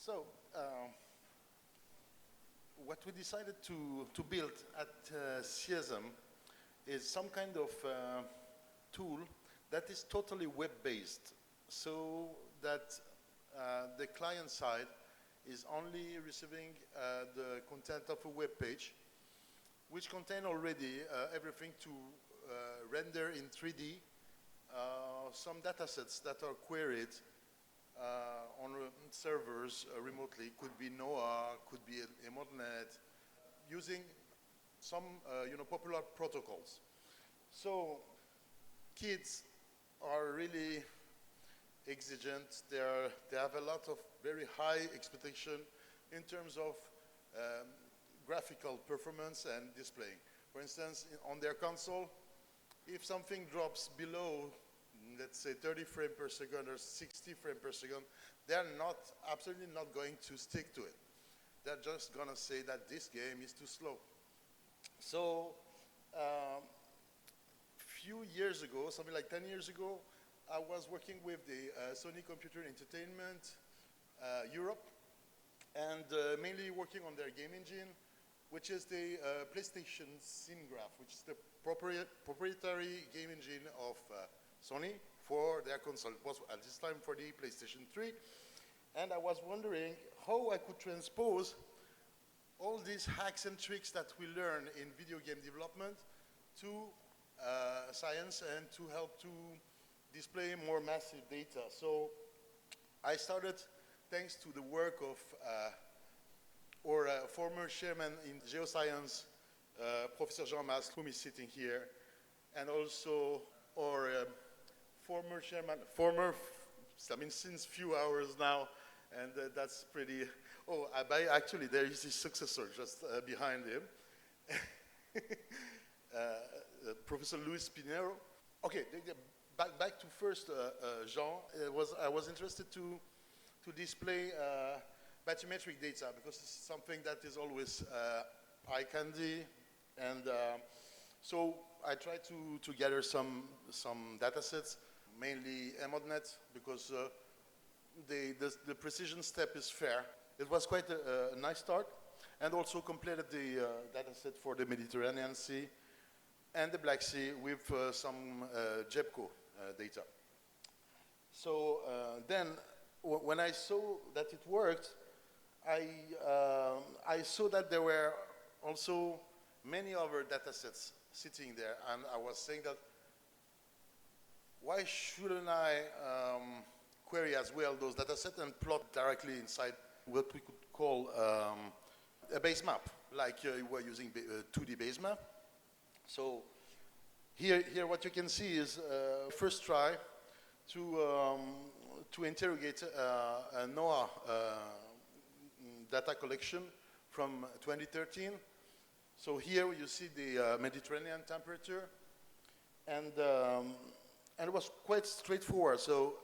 So, what we decided to build at CIESM is some kind of tool that is totally web-based, so that the client side is only receiving the content of a web page, which contain already everything to render in 3D some data sets that are queried on servers remotely. Could be NOAA, could be a modnet, using some popular protocols. So kids are really exigent. They have a lot of very high expectation in terms of graphical performance and displaying. For instance, on their console, if something drops below, let's say 30 frames per second or 60 frames per second, they're absolutely not going to stick to it. They're just going to say that this game is too slow. So, few years ago, something like 10 years ago, I was working with the Sony Computer Entertainment Europe, and mainly working on their game engine, which is the PlayStation Scene Graph, which is the proprietary game engine of Sony for their console. It was at this time for the PlayStation 3. And I was wondering how I could transpose all these hacks and tricks that we learn in video game development to science and to help to display more massive data. So I started, thanks to the work of our former chairman in geoscience, Professor Jean Mas, whom is sitting here, and also our former chairman, since few hours now, and that's pretty, actually there is his successor just behind him, Professor Luis Pinheiro. Okay, back to first Jean. I was interested to display bathymetric data because it's something that is always eye candy, and so I tried to gather some data sets, mainly modnet, because the precision step is fair. It was quite a nice start, and also completed the data set for the Mediterranean Sea and the Black Sea with some JEPCO data. So then, when I saw that it worked, I saw that there were also many other data sets sitting there, and I was saying that why shouldn't I query as well those data sets and plot directly inside what we could call a base map, like we're using a 2D base map. So here what you can see is first try to interrogate a NOAA data collection from 2013. So here you see the Mediterranean temperature, and it was quite straightforward. So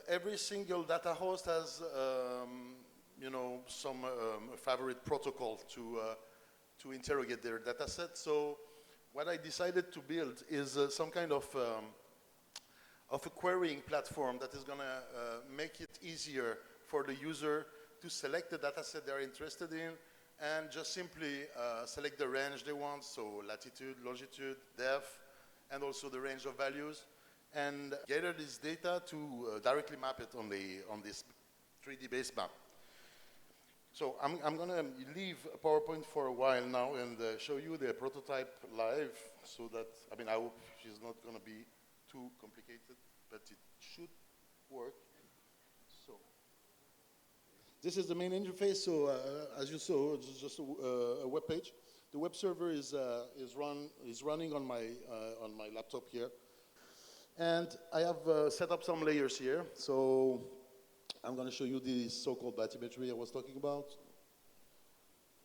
every single data host has some favorite protocol to interrogate their data set. So what I decided to build is some kind of a querying platform that is going to make it easier for the user to select the data set they're interested in and just simply select the range they want, so latitude, longitude, depth, and also the range of values, and gather this data to directly map it on this 3D base map. So I'm going to leave PowerPoint for a while now and show you the prototype live, so that, I hope she's not going to be too complicated, but it should work. So this is the main interface. So as you saw, it's just a web page. The web server is running on my laptop here, and I have set up some layers here. So I'm going to show you the so-called bathymetry I was talking about.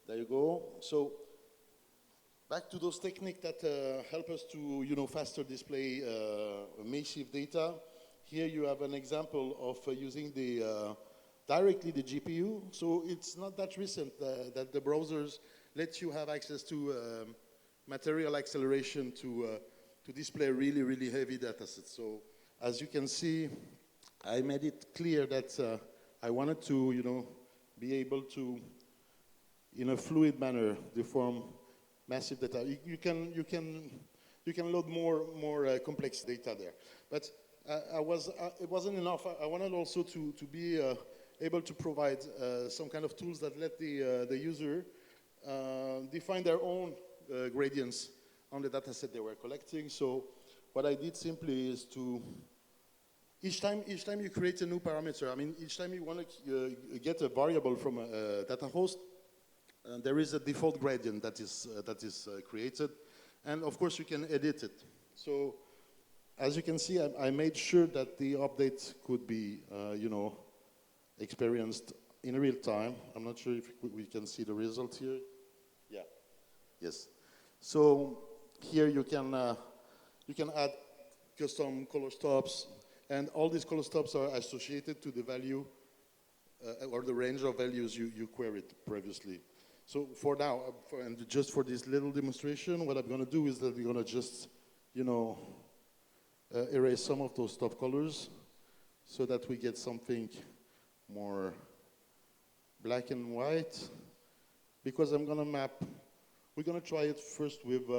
There you go. So back to those techniques that help us to faster display massive data. Here you have an example of using directly the GPU. So it's not that recent that the browsers let you have access to material acceleration to display really, really heavy data sets. So as you can see, I made it clear that I wanted to, be able to, in a fluid manner, deform massive data. You can load more complex data there. But it wasn't enough. I wanted also to be able to provide some kind of tools that let the user define their own gradients on the data set they were collecting. So what I did simply is to, each time you create a new parameter, I mean, each time you want to get a variable from a data host, there is a default gradient that is created. And of course, you can edit it. So as you can see, I made sure that the update could be, experienced in real time. I'm not sure if we can see the result here. Yeah. Yes. So here you can add custom color stops, and all these color stops are associated to the value or the range of values you queried previously. So for now, and just for this little demonstration, what I'm going to do is that we're going to just, erase some of those stop colors so that we get something more black and white. Because I'm going to map, we're going to try it first with,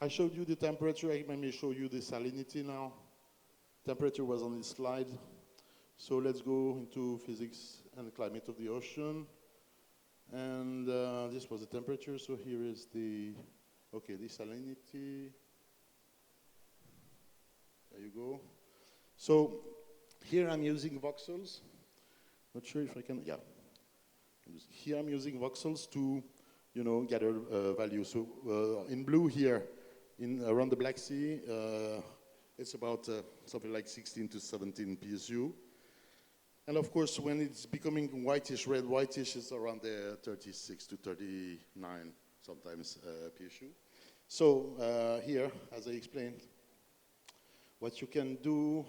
I showed you the temperature, let me show you the salinity now. Temperature was on this slide. So let's go into physics and climate of the ocean. And this was the temperature, so here is the salinity. There you go. So here I'm using voxels. Not sure if I can, yeah. Here I'm using voxels to, gather value. So in blue here, around the Black Sea, it's about something like 16 to 17 PSU. And of course, when it's becoming whitish, red whitish, it's around the 36 to 39, sometimes PSU. So here, as I explained, what you can do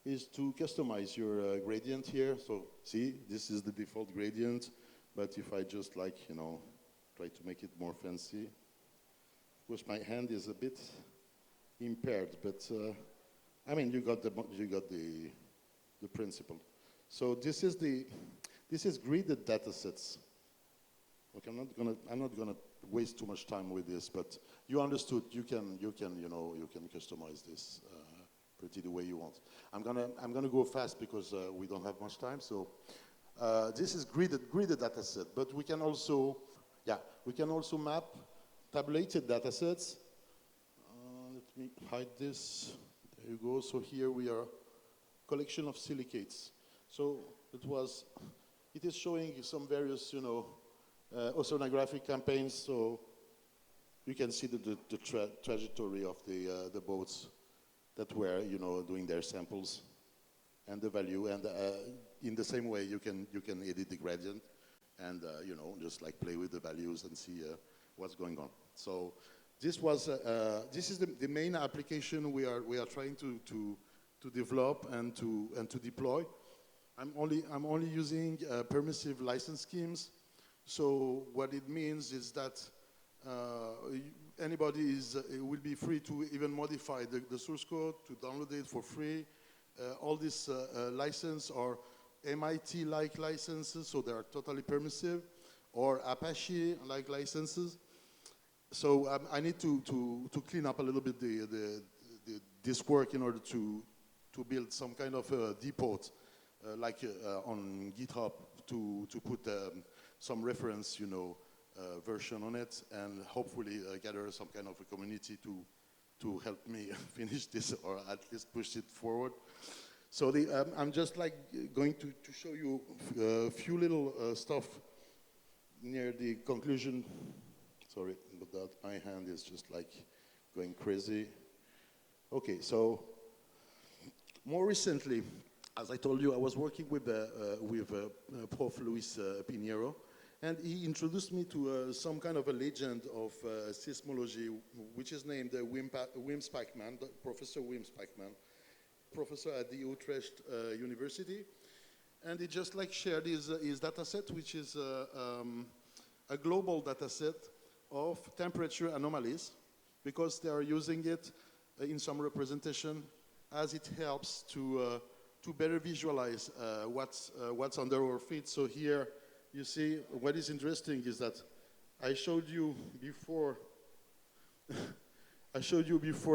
is to customize your gradient here. So see, this is the default gradient, but if I just try to make it more fancy. Of course, my hand is a bit impaired, but I mean, you got the principle. So this is gridded data sets. Okay, I'm not gonna waste too much time with this, but you understood. You can customize this pretty the way you want. I'm gonna go fast because we don't have much time. So this is gridded data set, but we can also map tabulated data sets. Let me hide this. There you go. So here we are, collection of silicates. So it is showing some various, oceanographic campaigns. So you can see the trajectory of the boats that were, doing their samples and the value. And in the same way, you can edit the gradient and, just like play with the values and see what's going on. So this is the main application we are trying to develop and to deploy. I'm only using permissive license schemes. So what it means is that anybody will be free to even modify the source code, to download it for free. All these license are MIT-like licenses, so they are totally permissive, or Apache-like licenses. So I need to clean up a little bit this work in order to build some kind of depot. On GitHub to put some reference, version on it, and hopefully gather some kind of a community to help me finish this or at least push it forward. So I'm just going to show you a few little stuff near the conclusion. Sorry about that. My hand is just going crazy. Okay, so more recently, as I told you, I was working with Prof. Luis Pinheiro, and he introduced me to some kind of a legend of seismology, which is named Wim Spijkman, Professor Wim Spijkman, professor at the Utrecht University. And he just shared his data set, which is a global data set of temperature anomalies, because they are using it in some representation as it helps to better visualize what's under our feet. So here you see what is interesting is that I showed you before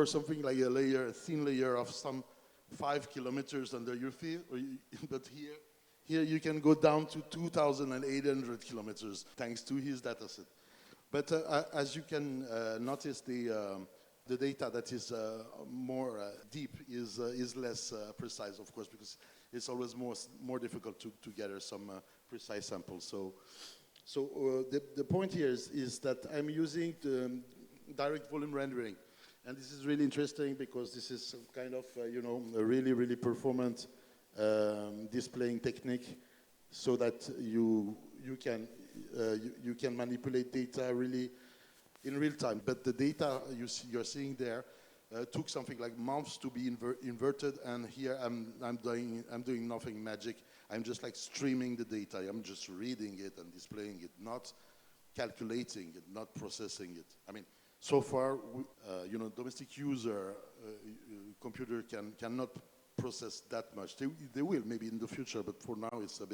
something like a thin layer of some 5 kilometers under your feet, but here you can go down to 2,800 kilometers thanks to his dataset. But as you can notice, the data that is more deep is less precise, of course, because it's always more difficult to gather some precise samples. So the point here is that I'm using the direct volume rendering. And this is really interesting because this is some kind of, a really, really performant displaying technique so that you can manipulate data really in real time. But the data you're seeing there took something like months to be inverted, and here I'm doing nothing magic. I'm just like streaming the data. I'm just reading it and displaying it, not calculating it, not processing it. I mean, so far, domestic user computer cannot process that much. They will maybe in the future, but for now it's a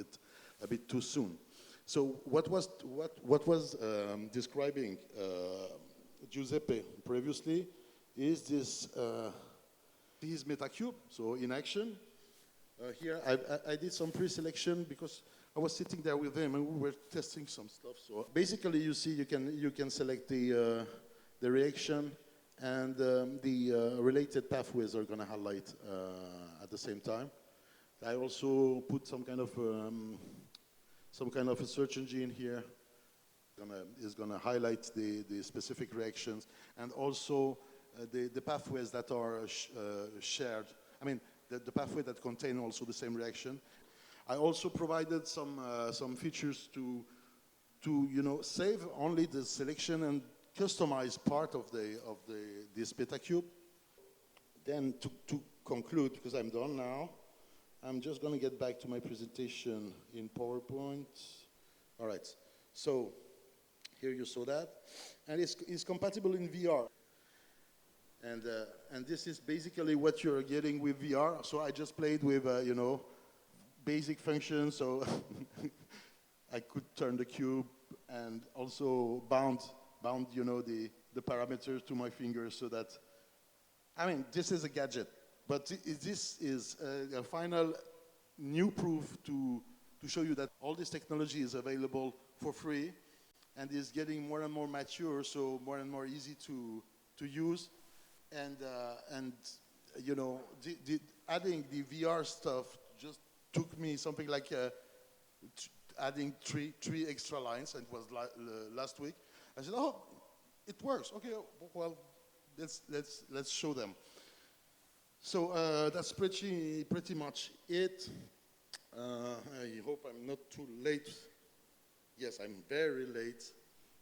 bit too soon. So what was describing Giuseppe previously is this his metacube. So in action, here I did some pre-selection because I was sitting there with him and we were testing some stuff. So basically, you see, you can select the reaction, and the related pathways are going to highlight at the same time. I also put some kind of a search engine here. Is going to highlight the specific reactions, and also the pathways that are shared. I mean, the pathway that contain also the same reaction. I also provided some features to save only the selection and customize part of this metacube. Then to conclude, because I'm done now, I'm just going to get back to my presentation in PowerPoint. All right, so here you saw that, and it's compatible in VR. And this is basically what you're getting with VR. So I just played with basic functions. So I could turn the cube and also bound the parameters to my fingers, so that, I mean, this is a gadget, but this is a final new proof to show you that all this technology is available for free and is getting more and more mature, so more and more easy to use. And adding the VR stuff just took me something like adding three extra lines, and it was last week. I said, oh, it works. Okay, well, let's show them. So that's pretty much it. I hope I'm not too late. Yes, I'm very late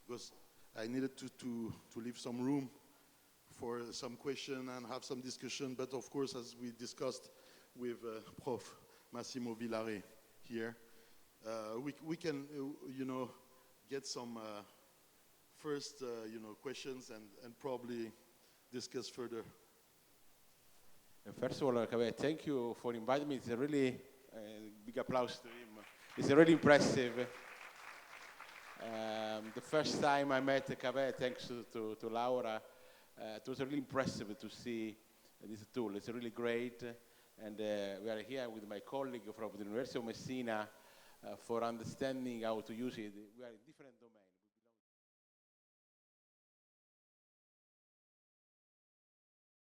because I needed to leave some room for some question and have some discussion. But of course, as we discussed with Prof. Massimo Villare here, we can get some first questions and probably discuss further. First of all, Kaveh, thank you for inviting me. It's a really big applause to him. It's really impressive. The first time I met Kaveh, thanks to Laura, it was really impressive to see this tool. It's really great. And we are here with my colleague from the University of Messina for understanding how to use it. We are in different domains.